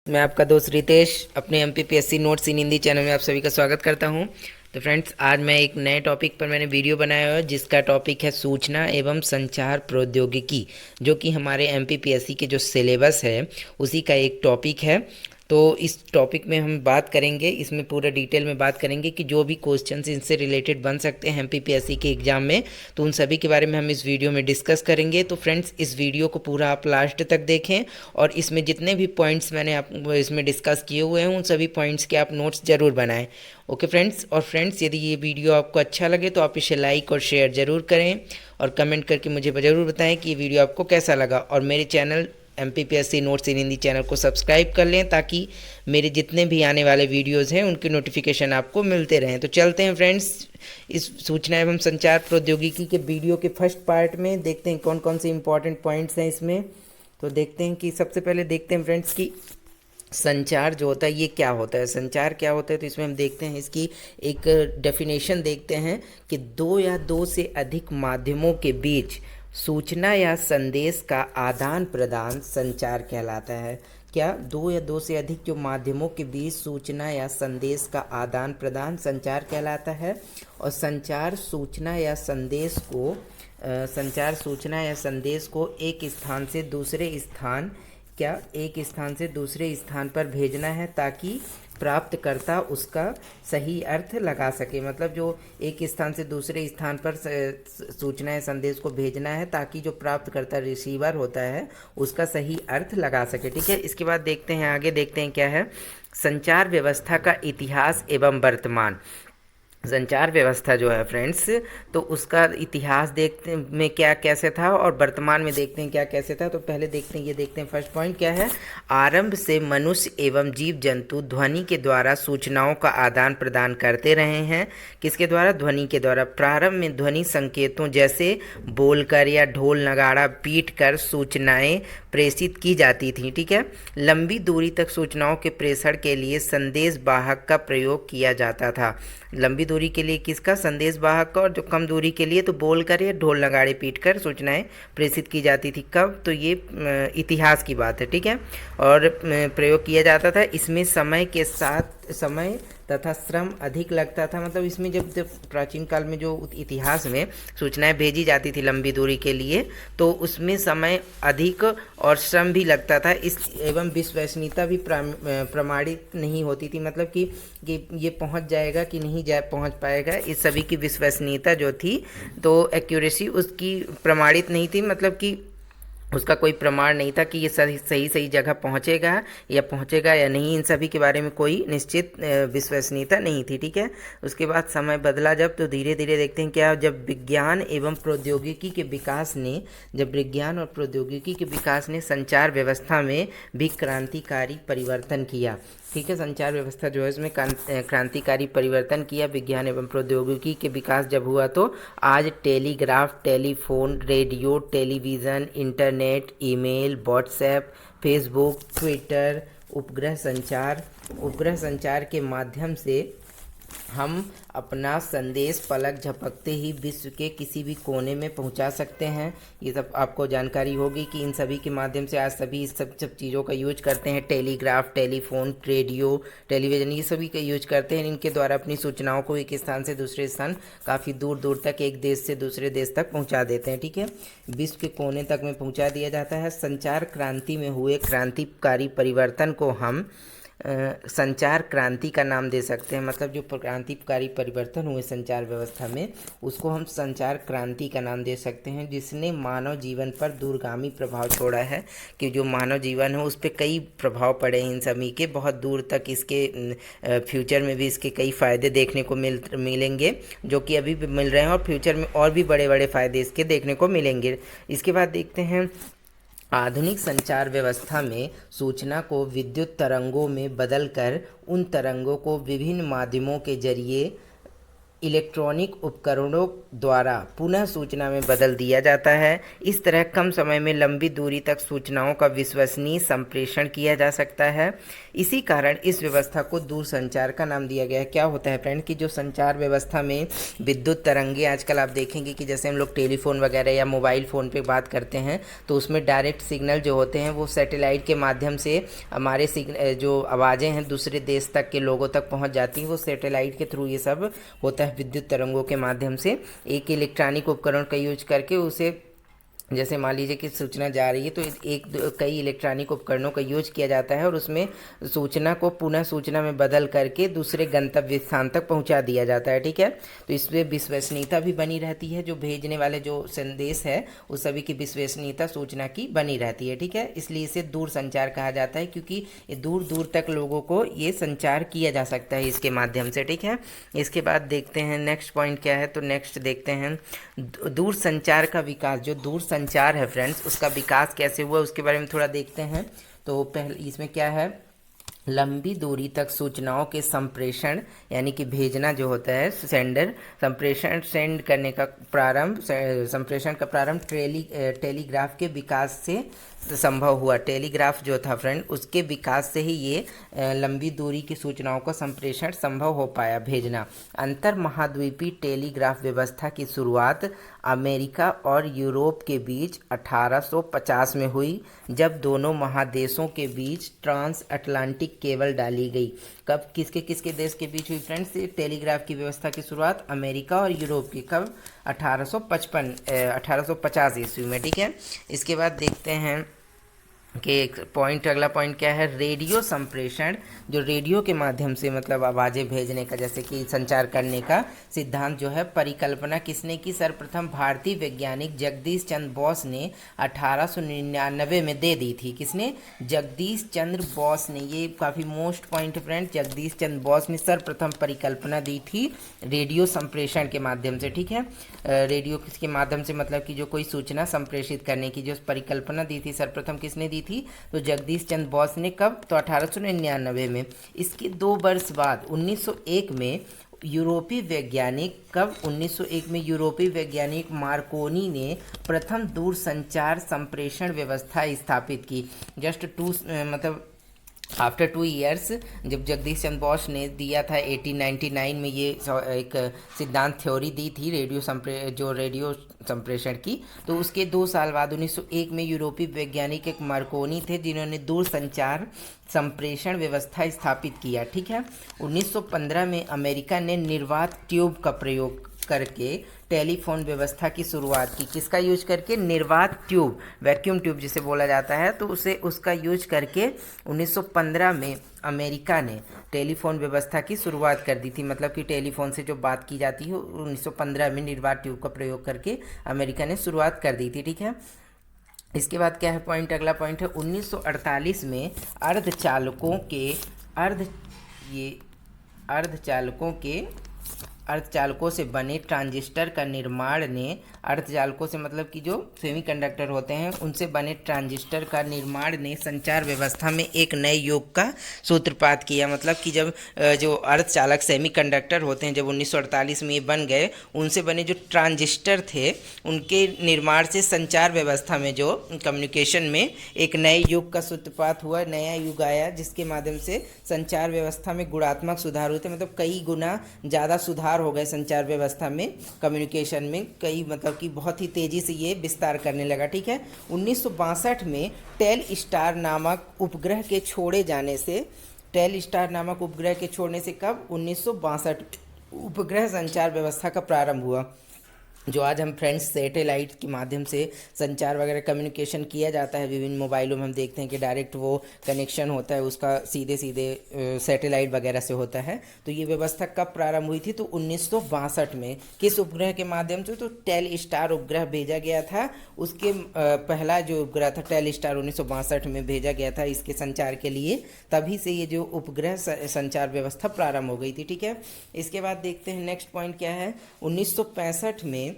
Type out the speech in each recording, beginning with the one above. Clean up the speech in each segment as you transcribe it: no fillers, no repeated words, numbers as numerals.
मैं आपका दोस्त रितेश अपने एमपीपीएससी नोट्स इन हिंदी चैनल में आप सभी का स्वागत करता हूं। तो फ्रेंड्स, आज मैं एक नए टॉपिक पर मैंने वीडियो बनाया है जिसका टॉपिक है सूचना एवं संचार प्रौद्योगिकी, जो कि हमारे एमपीपीएससी के जो सिलेबस है उसी का एक टॉपिक है। तो इस टॉपिक में हम बात करेंगे, इसमें पूरा डिटेल में बात करेंगे कि जो भी क्वेश्चंस इनसे रिलेटेड बन सकते हैं एमपीपीएससी के एग्ज़ाम में, तो उन सभी के बारे में हम इस वीडियो में डिस्कस करेंगे। तो फ्रेंड्स, इस वीडियो को पूरा आप लास्ट तक देखें और इसमें जितने भी पॉइंट्स मैंने आप इसमें डिस्कस किए हुए हैं उन सभी पॉइंट्स के आप नोट्स ज़रूर बनाएं। ओके फ्रेंड्स, और फ्रेंड्स यदि ये वीडियो आपको अच्छा लगे तो आप इसे लाइक और शेयर ज़रूर करें और कमेंट करके मुझे ज़रूर बताएं कि ये वीडियो आपको कैसा लगा। और मेरे चैनल एमपीपीएससी नोट्स इन हिंदी चैनल को सब्सक्राइब कर लें ताकि मेरे जितने भी आने वाले वीडियोज़ हैं उनकी नोटिफिकेशन आपको मिलते रहें। तो चलते हैं फ्रेंड्स, इस सूचना एवं संचार प्रौद्योगिकी के वीडियो के फर्स्ट पार्ट में देखते हैं कौन कौन से इंपॉर्टेंट पॉइंट्स हैं इसमें। तो देखते हैं कि सबसे पहले देखते हैं फ्रेंड्स कि संचार जो होता है ये क्या होता है। संचार क्या होता है, तो इसमें हम देखते हैं इसकी एक डेफिनेशन देखते हैं कि दो या दो से अधिक माध्यमों के बीच सूचना या संदेश का आदान प्रदान संचार कहलाता है। क्या? दो या दो से अधिक जो माध्यमों के बीच सूचना या संदेश का आदान प्रदान संचार कहलाता है। और संचार सूचना या संदेश को एक स्थान से दूसरे स्थान एक स्थान से दूसरे स्थान पर भेजना है ताकि प्राप्तकर्ता उसका सही अर्थ लगा सके। मतलब जो एक स्थान से दूसरे स्थान पर सूचना या संदेश को भेजना है ताकि जो प्राप्तकर्ता रिसीवर होता है उसका सही अर्थ लगा सके। ठीक है, इसके बाद देखते हैं आगे, देखते हैं क्या है संचार व्यवस्था का इतिहास एवं वर्तमान। संचार व्यवस्था जो है फ्रेंड्स, तो उसका इतिहास देखते में क्या कैसे था और वर्तमान में देखते हैं क्या कैसे था। तो पहले देखते हैं, ये देखते हैं फर्स्ट पॉइंट क्या है। आरंभ से मनुष्य एवं जीव जंतु ध्वनि के द्वारा सूचनाओं का आदान प्रदान करते रहे हैं। किसके द्वारा? ध्वनि के द्वारा। प्रारंभ में ध्वनि संकेतों जैसे बोलकर या ढोल नगाड़ा पीट कर सूचनाएं प्रेषित की जाती थी। ठीक है, लंबी दूरी तक सूचनाओं के प्रेषण के लिए संदेश वाहक का प्रयोग किया जाता था। लंबी दूरी के लिए किसका? संदेश वाहक का। और जो कम दूरी के लिए तो बोल कर या ढोल नगाड़े पीट कर सूचनाएं प्रेषित की जाती थी। कब? तो ये इतिहास की बात है। ठीक है, और प्रयोग किया जाता था। इसमें समय के साथ समय तथा श्रम अधिक लगता था। मतलब इसमें जब जब प्राचीन काल में जो इतिहास में सूचनाएं भेजी जाती थी लंबी दूरी के लिए, तो उसमें समय अधिक और श्रम भी लगता था। इस एवं विश्वसनीयता भी प्रमाणित नहीं होती थी। मतलब कि ये पहुंच जाएगा कि नहीं पहुंच पाएगा, इस सभी की विश्वसनीयता जो थी, तो एक्यूरेसी उसकी प्रमाणित नहीं थी। मतलब कि उसका कोई प्रमाण नहीं था कि ये सही जगह पहुंचेगा या नहीं। इन सभी के बारे में कोई निश्चित विश्वसनीयता नहीं थी। ठीक है, उसके बाद समय बदला जब, तो धीरे धीरे देखते हैं क्या, जब विज्ञान और प्रौद्योगिकी के विकास ने संचार व्यवस्था में भी क्रांतिकारी परिवर्तन किया। ठीक है, संचार व्यवस्था जो है इसमें क्रांतिकारी परिवर्तन किया। विज्ञान एवं प्रौद्योगिकी के विकास जब हुआ तो आज telegraph, telephone, radio, television, internet, email, WhatsApp, Facebook, Twitter, उपग्रह संचार के माध्यम से हम अपना संदेश पलक झपकते ही विश्व के किसी भी कोने में पहुंचा सकते हैं। ये सब आपको जानकारी होगी कि इन सभी के माध्यम से आज सभी सब चीज़ों का यूज करते हैं। टेलीग्राफ, टेलीफोन, रेडियो, टेलीविज़न, ये सभी का यूज करते हैं। इनके द्वारा अपनी सूचनाओं को एक स्थान से दूसरे स्थान काफ़ी दूर दूर तक, एक देश से दूसरे देश तक पहुँचा देते हैं। ठीक है, विश्व के कोने तक में पहुँचा दिया जाता है। संचार क्रांति में हुए क्रांतिकारी परिवर्तन को हम संचार क्रांति का नाम दे सकते हैं। मतलब जो क्रांतिकारी परिवर्तन हुए संचार व्यवस्था में, उसको हम संचार क्रांति का नाम दे सकते हैं, जिसने मानव जीवन पर दूरगामी प्रभाव छोड़ा है। कि जो मानव जीवन है उस पर कई प्रभाव पड़े हैं इन सभी के, बहुत दूर तक। इसके फ्यूचर में भी इसके कई फ़ायदे देखने को मिलेंगे, जो कि अभी भी मिल रहे हैं, और फ्यूचर में और भी बड़े बड़े फ़ायदे इसके देखने को मिलेंगे। इसके बाद देखते हैं आधुनिक संचार व्यवस्था में सूचना को विद्युत तरंगों में बदलकर उन तरंगों को विभिन्न माध्यमों के जरिए इलेक्ट्रॉनिक उपकरणों द्वारा पुनः सूचना में बदल दिया जाता है। इस तरह कम समय में लंबी दूरी तक सूचनाओं का विश्वसनीय संप्रेषण किया जा सकता है। इसी कारण इस व्यवस्था को दूरसंचार का नाम दिया गया है। क्या होता है फ्रेंड कि जो संचार व्यवस्था में विद्युत तरंगे, आजकल आप देखेंगे कि जैसे हम लोग टेलीफोन वगैरह या मोबाइल फ़ोन पे बात करते हैं तो उसमें डायरेक्ट सिग्नल जो होते हैं वो सैटेलाइट के माध्यम से हमारे जो आवाज़ें हैं दूसरे देश तक के लोगों तक पहुंच जाती हैं, वो सैटेलाइट के थ्रू ये सब होता है विद्युत तरंगों के माध्यम से। एक इलेक्ट्रॉनिक उपकरण का यूज करके उसे, जैसे मान लीजिए कि सूचना जा रही है तो कई इलेक्ट्रॉनिक उपकरणों का यूज किया जाता है और उसमें सूचना को पुनः सूचना में बदल करके दूसरे गंतव्य स्थान तक पहुंचा दिया जाता है। ठीक है, तो इसमें विश्वसनीयता भी बनी रहती है। जो भेजने वाले जो संदेश है उस सभी की विश्वसनीयता सूचना की बनी रहती है। ठीक है, इसलिए इसे दूर संचार कहा जाता है, क्योंकि ये दूर दूर तक लोगों को ये संचार किया जा सकता है इसके माध्यम से। ठीक है, इसके बाद देखते हैं नेक्स्ट पॉइंट क्या है। तो नेक्स्ट देखते हैं दूर संचार का विकास। जो दूर संचार है फ्रेंड्स, उसका विकास कैसे हुआ उसके बारे में थोड़ा देखते हैं। तो पहले इसमें क्या है, लंबी दूरी तक सूचनाओं के संप्रेषण यानी कि भेजना जो होता है, सेंडर संप्रेषण सेंड करने का प्रारंभ, संप्रेषण का प्रारंभ टेलीग्राफ के विकास से संभव हुआ। टेलीग्राफ जो था फ्रेंड, उसके विकास से ही ये लंबी दूरी की सूचनाओं का संप्रेषण संभव हो पाया, भेजना। अंतर महाद्वीपीय टेलीग्राफ व्यवस्था की शुरुआत अमेरिका और यूरोप के बीच 1850 में हुई, जब दोनों महादेशों के बीच ट्रांस अटलांटिक केबल डाली गई। कब, किसके किसके देश के बीच हुई फ्रेंड्स टेलीग्राफ की व्यवस्था की शुरुआत? अमेरिका और यूरोप की। कब? 1850 ईस्वी में। ठीक है, इसके बाद देखते हैं कि एक पॉइंट, अगला पॉइंट क्या है, रेडियो संप्रेषण। जो रेडियो के माध्यम से मतलब आवाज़ें भेजने का, जैसे कि संचार करने का सिद्धांत जो है, परिकल्पना किसने की? सर्वप्रथम भारतीय वैज्ञानिक जगदीश चंद्र बोस ने 1899 में दे दी थी। किसने? जगदीश चंद्र बोस ने। ये काफ़ी most point friend, Jagdish Chandra Bose ने सर्वप्रथम परिकल्पना दी थी रेडियो संप्रेषण के माध्यम से। ठीक है, रेडियो किसके माध्यम से, मतलब कि जो कोई सूचना संप्रेषित करने की जो परिकल्पना दी थी सर्वप्रथम किसने दी थी? तो जगदीश चंद्र बोस ने। कब? तो 1899 में। इसके 2 वर्ष बाद 1901 में यूरोपीय वैज्ञानिक, कब? 1901 में यूरोपीय वैज्ञानिक मार्कोनी ने प्रथम दूरसंचार संप्रेषण व्यवस्था स्थापित की। जस्ट मतलब आफ्टर 2 ईयर्स, जब जगदीश चंद्र बोस ने दिया था 1899 में, ये एक सिद्धांत थ्योरी दी थी रेडियो संप्रेषण की, तो उसके 2 साल बाद 1901 में यूरोपीय वैज्ञानिक एक मार्कोनी थे जिन्होंने दूरसंचार संप्रेषण व्यवस्था स्थापित किया। ठीक है, 1915 में अमेरिका ने निर्वात ट्यूब का प्रयोग करके टेलीफोन व्यवस्था की शुरुआत की। किसका यूज करके? निर्वात ट्यूब, वैक्यूम ट्यूब जिसे बोला जाता है, तो उसका यूज करके 1915 में अमेरिका ने टेलीफोन व्यवस्था की शुरुआत कर दी थी। मतलब कि टेलीफोन से जो बात की जाती है 1915 में निर्वात ट्यूब का प्रयोग करके अमेरिका ने शुरुआत कर दी थी। ठीक है, इसके बाद क्या है पॉइंट, अगला पॉइंट है 1948 में अर्धचालकों से बने ट्रांजिस्टर का निर्माण ने, अर्धचालकों से मतलब कि जो सेमीकंडक्टर होते हैं उनसे बने ट्रांजिस्टर का निर्माण ने संचार व्यवस्था में एक नए युग का सूत्रपात किया। मतलब कि जब जो अर्धचालक सेमीकंडक्टर होते हैं, जब 1948 में ये बन गए, उनसे बने जो ट्रांजिस्टर थे उनके निर्माण से संचार व्यवस्था में, जो कम्युनिकेशन में एक नए युग का सूत्रपात हुआ, नया युग आया, जिसके माध्यम से संचार व्यवस्था में गुणात्मक सुधार हुए थे। मतलब कई गुना ज़्यादा सुधार हो गए संचार व्यवस्था में, कम्युनिकेशन में कई, मतलब कि बहुत ही तेज़ी से ये विस्तार करने लगा। ठीक है, 1962 में टेलस्टार नामक उपग्रह के छोड़े जाने से, कब? 1962 उपग्रह संचार व्यवस्था का प्रारंभ हुआ। जो आज हम फ्रेंड्स सैटेलाइट के माध्यम से संचार वगैरह कम्युनिकेशन किया जाता है, विभिन्न मोबाइलों में हम देखते हैं कि डायरेक्ट वो कनेक्शन होता है उसका सीधे सैटेलाइट वगैरह से होता है। तो ये व्यवस्था कब प्रारंभ हुई थी? तो 1962 में। किस उपग्रह के माध्यम से? तो टेलस्टार उपग्रह भेजा गया था। उसके पहला जो उपग्रह था टेलस्टार 1962 में भेजा गया था इसके संचार के लिए, तभी से ये जो उपग्रह संचार व्यवस्था प्रारंभ हो गई थी। ठीक है, इसके बाद देखते हैं नेक्स्ट पॉइंट क्या है। 1965 में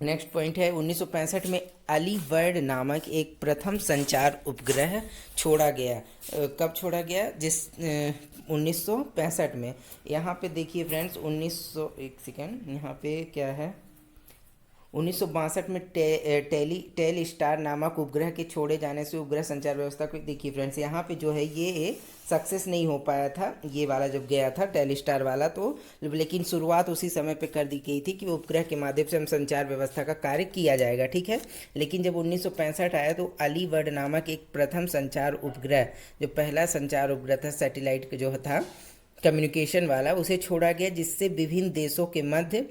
नेक्स्ट पॉइंट है 1965 में अली बर्ड नामक एक प्रथम संचार उपग्रह छोड़ा गया। कब छोड़ा गया? 1965 में। यहाँ पे देखिए फ्रेंड्स, 1900, एक सेकेंड, यहाँ पे क्या है, 1962 में टेली स्टार नामक उपग्रह के छोड़े जाने से उपग्रह संचार व्यवस्था को, देखिए फ्रेंड्स यहाँ पे जो है ये सक्सेस नहीं हो पाया था, ये वाला जब गया था टेली स्टार वाला, तो लेकिन शुरुआत उसी समय पे कर दी गई थी कि उपग्रह के माध्यम से हम संचार व्यवस्था का कार्य किया जाएगा, ठीक है। लेकिन जब 1965 आया तो अली बर्ड नामक एक प्रथम संचार उपग्रह, जो पहला संचार उपग्रह था सैटेलाइट जो था कम्युनिकेशन वाला, उसे छोड़ा गया, जिससे विभिन्न देशों के मध्य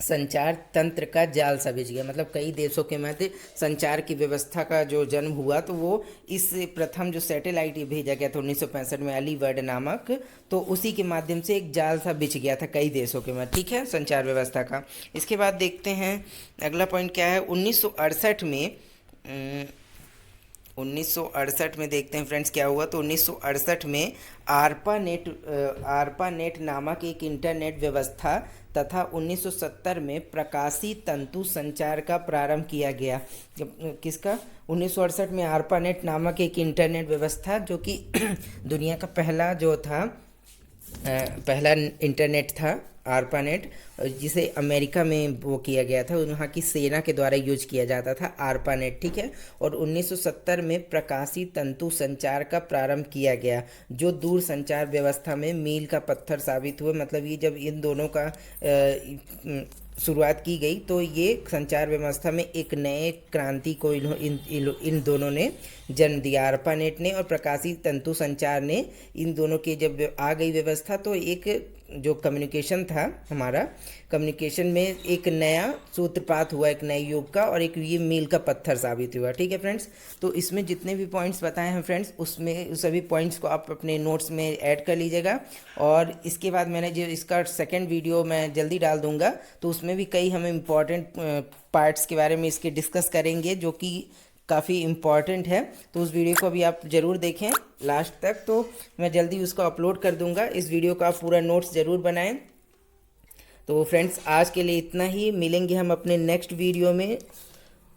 संचार तंत्र का जाल सा बिछ गया। मतलब कई देशों के मध्य संचार की व्यवस्था का जो जन्म हुआ, तो वो इस प्रथम जो सैटेलाइट भेजा गया था 1965 में अली बर्ड नामक, तो उसी के माध्यम से एक जाल सा बिछ गया था कई देशों के मध्य, ठीक है, संचार व्यवस्था का। इसके बाद देखते हैं अगला पॉइंट क्या है। 1968 में 1968 में देखते हैं फ्रेंड्स क्या हुआ। तो 1968 में आरपा नेट नामक एक इंटरनेट व्यवस्था तथा 1970 में प्रकाशी तंतु संचार का प्रारंभ किया गया। किसका? 1968 में आरपा नेट नामक एक इंटरनेट व्यवस्था, जो कि दुनिया का पहला जो था पहला इंटरनेट था आरपानेट, जिसे अमेरिका में वो किया गया था, वहाँ की सेना के द्वारा यूज किया जाता था आरपानेट, ठीक है। और 1970 में प्रकाशी तंतु संचार का प्रारंभ किया गया, जो दूर संचार व्यवस्था में मील का पत्थर साबित हुए। मतलब ये जब इन दोनों का शुरुआत की गई, तो ये संचार व्यवस्था में एक नए क्रांति को इन दोनों ने जन्म दिया। आरपानेट ने और प्रकाशी तंतु संचार ने, इन दोनों के जब आ गई व्यवस्था, तो एक जो कम्युनिकेशन था हमारा, कम्युनिकेशन में एक नया सूत्रपात हुआ, एक नए युग का, और एक ये मील का पत्थर साबित हुआ, ठीक है फ्रेंड्स। तो इसमें जितने भी पॉइंट्स बताए हैं फ्रेंड्स, उसमें सभी पॉइंट्स को आप अपने नोट्स में ऐड कर लीजिएगा। और इसके बाद मैंने जो इसका सेकंड वीडियो मैं जल्दी डाल दूंगा, तो उसमें भी कई हम इम्पॉर्टेंट पार्ट्स के बारे में इसके डिस्कस करेंगे, जो कि काफ़ी इम्पॉर्टेंट है। तो उस वीडियो को अभी आप ज़रूर देखें लास्ट तक, तो मैं जल्दी उसको अपलोड कर दूंगा। इस वीडियो का आप पूरा नोट्स ज़रूर बनाएं। तो फ्रेंड्स आज के लिए इतना ही, मिलेंगे हम अपने नेक्स्ट वीडियो में।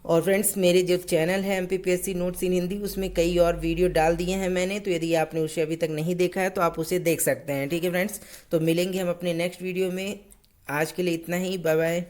और फ्रेंड्स मेरे जो चैनल है MPPSC नोट्स इन हिंदी, उसमें कई और वीडियो डाल दिए हैं मैंने, तो यदि आपने उसे अभी तक नहीं देखा है तो आप उसे देख सकते हैं, ठीक है फ्रेंड्स। तो मिलेंगे हम अपने नेक्स्ट वीडियो में। आज के लिए इतना ही, बाय बाय।